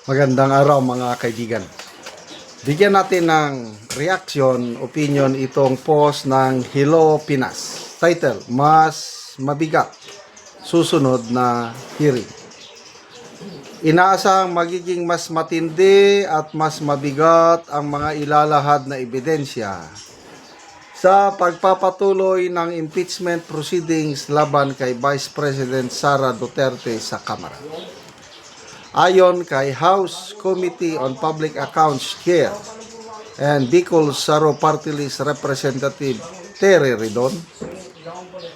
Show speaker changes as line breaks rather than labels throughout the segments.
Magandang araw mga kaibigan. Bigyan natin ng reaction, opinion itong post ng Hello Pinas. Title, Mas Mabigat, Susunod na Hearing. Inaasahang magiging mas matindi at mas mabigat ang mga ilalahad na ebidensya sa pagpapatuloy ng impeachment proceedings laban kay Vice President Sara Duterte sa Kamara. Ayon kay House Committee on Public Accounts Chair and Bicol Saro Party List Representative Terry Ridon,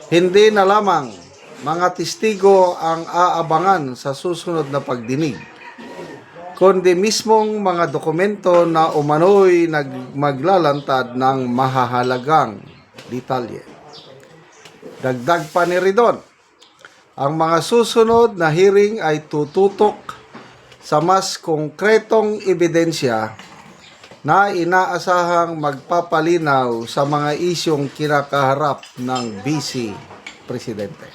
hindi na lamang mga testigo ang aabangan sa susunod na pagdinig, kundi mismong mga dokumento na umano'y maglalantad ng mahahalagang detalye. Dagdag pa ni Ridon, ang mga susunod na hearing ay tututok sa mas konkretong ebidensya na inaasahang magpapalinaw sa mga isyong kinakaharap ng Vice Presidente.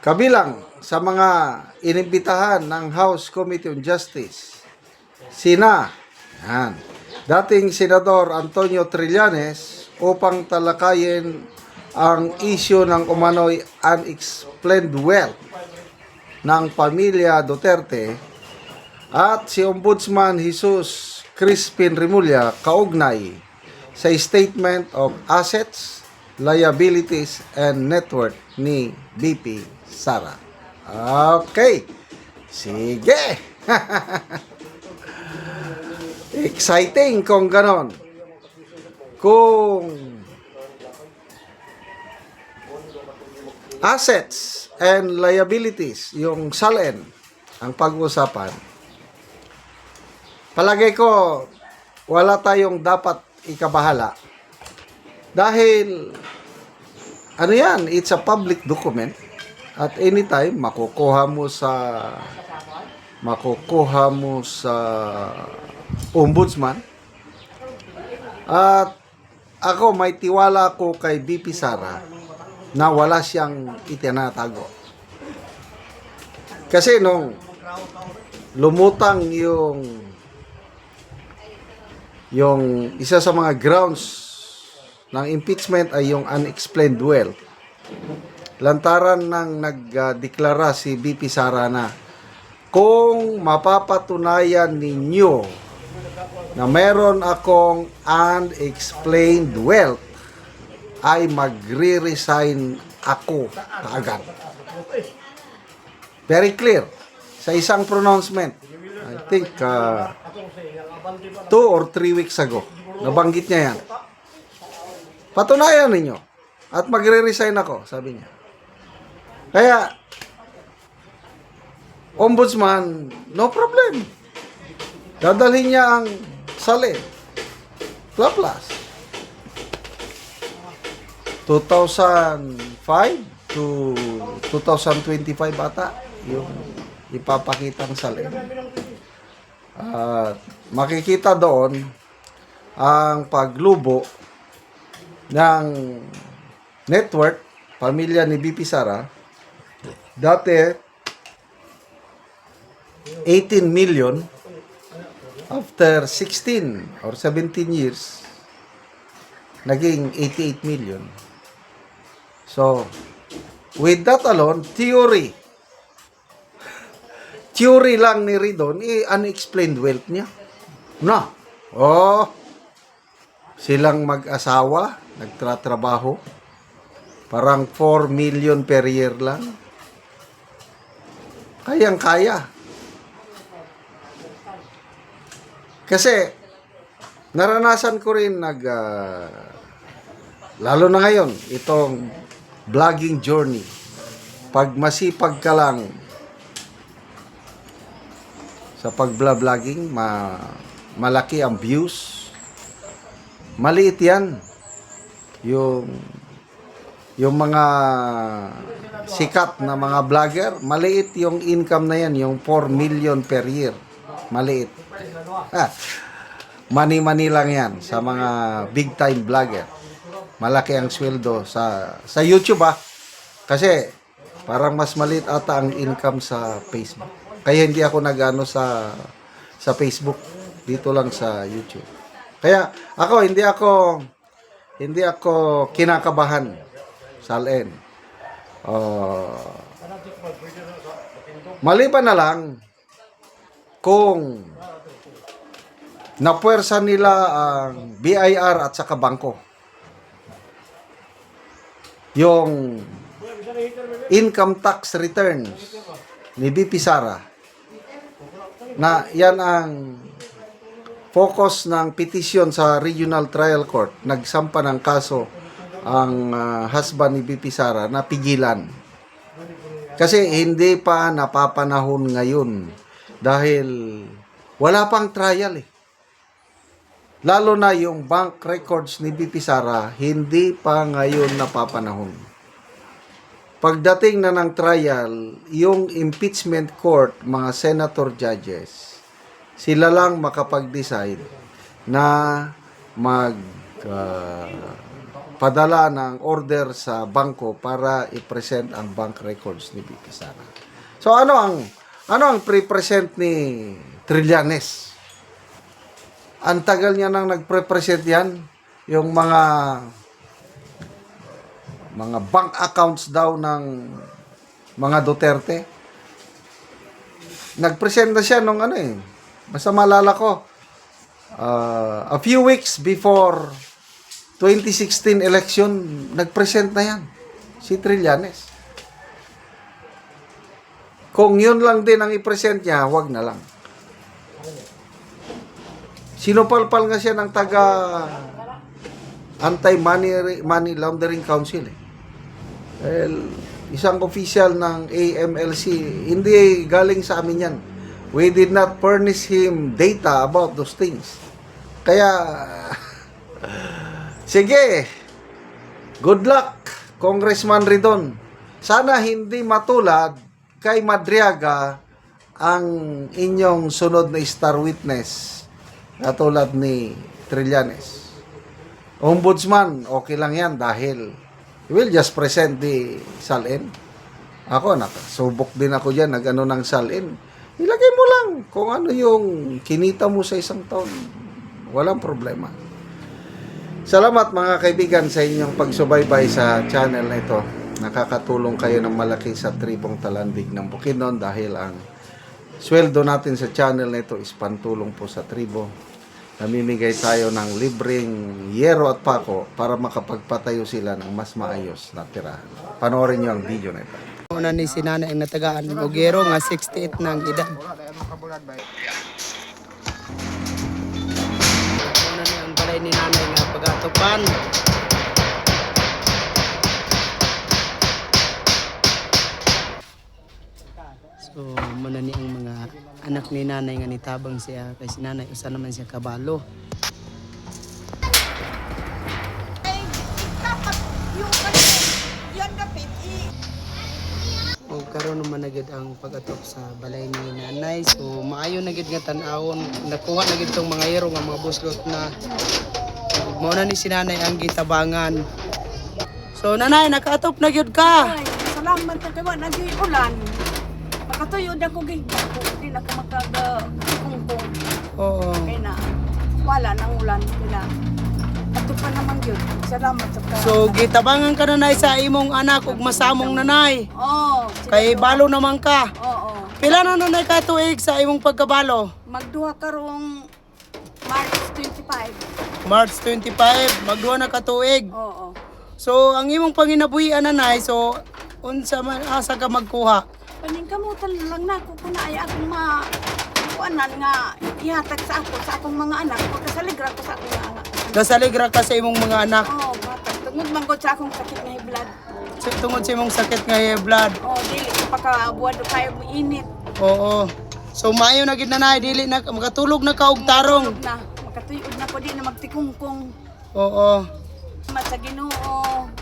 Kabilang sa mga inimbitahan ng House Committee on Justice, dating Senador Antonio Trillanes upang talakayin ang isyu ng umano'y unexplained wealth ng pamilya Duterte at si Ombudsman Jesus Crispin Remulla kaugnay sa Statement of Assets, Liabilities, and Net Worth ni BP Sara. Okay, sige. Exciting kung ganon. Kung assets and liabilities, yung SALN, ang pag-uusapan, palagay ko, wala tayong dapat ikabahala. Dahil, it's a public document. At anytime, makukuha mo sa ombudsman. At ako, may tiwala ko kay BP Sara na wala siyang itinatago. Kasi nung lumutang yung isa sa mga grounds ng impeachment ay yung unexplained wealth, lantaran nang nagdeklara si BP Sara na kung mapapatunayan ninyo na meron akong unexplained wealth, ay magre-resign ako kaagad. Very clear. Sa isang pronouncement, I think 2 or 3 weeks ago, nabanggit niya yan. Patunayan ninyo at magre-resign ako, sabi niya. Kaya, Ombudsman, no problem. Dadalhin niya ang SALN. Plus. 2005 to 2025 ata yung ipapakitang SALN. Makikita doon ang paglubo ng network, pamilya ni BP Sara. Dati 18 million, after 16 or 17 years naging 88 million. So, with that alone, theory lang ni Ridon, unexplained wealth niya. Silang mag-asawa, nagtratrabaho, parang 4 million per year lang. Kayang-kaya. Kasi, naranasan ko rin lalo na ngayon, itong vlogging journey. Pag masipag ka lang sa pag-vlogging, malaki ang views. Maliit yan. Yung mga sikat na mga vlogger, maliit yung income na yan, yung 4 million per year. Maliit. Money lang yan sa mga big time vlogger. Malaki ang sweldo sa YouTube Kasi parang mas maliit ata ang income sa Facebook. Kaya hindi ako nag-ano sa Facebook, dito lang sa YouTube. Kaya ako hindi ako kinakabahan, Salen. Maliban na lang kung napuwersa nila ang BIR at saka bangko. Yung income tax returns ni BP Sara, na yan ang focus ng petisyon sa Regional Trial Court. Nagsampa ng kaso ang husband ni BP Sara na pigilan. Kasi hindi pa napapanahon ngayon dahil wala pang trial eh. Lalo na yung bank records ni BP Sara, hindi pa ngayon napapanahon. Pagdating na ng trial, yung impeachment court, mga senator judges, sila lang makapag-decide na padala ng order sa bangko para i-present ang bank records ni BP Sara. So ano ang pre-present ni Trillanes? Ang tagal niya nang nagpre-present yan, yung mga bank accounts daw ng mga Duterte. Nagpresent na siya nung basta malala ko, a few weeks before 2016 election, nagpresent na yan, si Trillanes. Kung yun lang din ang i-present niya, wag na lang. Sinupalpal nga siya ng taga Anti-Money Laundering Council. Isang official ng AMLC, hindi galing sa amin yan. We did not furnish him data about those things. Kaya, sige, good luck, Congressman Ridon. Sana hindi matulad kay Madriaga ang inyong sunod na star witness, katulad ni Trillanes. Ombudsman, okay lang yan dahil we'll just present the SALN. Ako, nakasubok din ako dyan, nag-ano ng SALN. Ilagay mo lang kung ano yung kinita mo sa isang taon. Walang problema. Salamat mga kaibigan sa inyong pagsubaybay sa channel na ito. Nakakatulong kayo ng malaki sa tribong Talandig ng Bukidnon dahil ang sweldo natin sa channel na ito is pantulong po sa tribo. Namimigay tayo ng libreng yero at pako para makapagpatayo sila ng mas maayos na tirahan. Panoorin nyo ang video na ito.
Una ni si nanay ang natagaan og yero nga 68 na ang edad. Una ni ang balay ni nanay nga pagatupan. So muna ni ang mga anak ni nanay nga nitabang siya kay si nanay usa naman siya kabalo. O karon naman na gid ang pag-atok sa balay ni nanay. So maayo na gid nga tan-awon, nakuha na gid tong mga yero nga mga buslot na mao na ni si nanay ang gitabangan. So nanay, nakaatop na gid ka.
Ay, salamat sa kawa nag-ulan. Makatuyo na ko gid. Di na ka makagkungkong.
Oo.
Kaya na wala nang ulan kina. Ato pa naman yun. Salamat sa kawa.
So gitabangan ka nanay sa imong anak ug masamong nanay.
Oh,
Kay balo naman ka.
Oo.
Pila na nanay ka tuig sa imong pagkabalo?
Magduha karong March 25.
March 25, magduha na ka tuig.
Oo.
So ang imong panginabuhian nanay, so unsa man asa ka magkuha?
Paningkamutan lang na ko kuna ay akong kuanan nga ihatag sa akong mga anak. Kasaligra ko sa akong mga anak.
Gasaligra ka sa imong mga anak.
Oh, bata. Tungod man ko sa akong sakit na blood.
Tungod sa imong sakit nga high blood.
Oh, dili ko pakabuad kayo mo init.
Oo. So maayo na gid nanay, dili na makatulog na ka og tarong.
Tulog na, makatuyod na ko di na magtikungkong.
Oo.
Salamat sa Ginoo.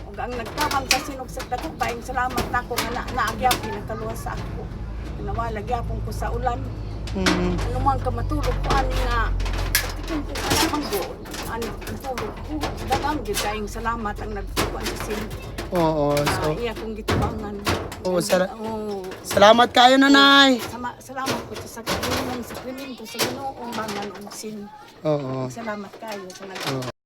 Ug ang nagtabang sa sinugsad dako paing salamat nako nga naagyaw pinakaluwas sa ako. Nawala gyapon ko sa ulan. Ano man ka matulog ko ani nga tikungkong ana manggo. Ani matulog ko. Daghang gyud kayong salamat ang nagkuan sa sin.
Oo, so
Iya kong gitabangan.
salamat kayo nanay.
Salamat po sa Ginoo, sa Krimen, sa Ginoo, bangan og sin.
Oo.
Salamat kayo sa nag
Oo.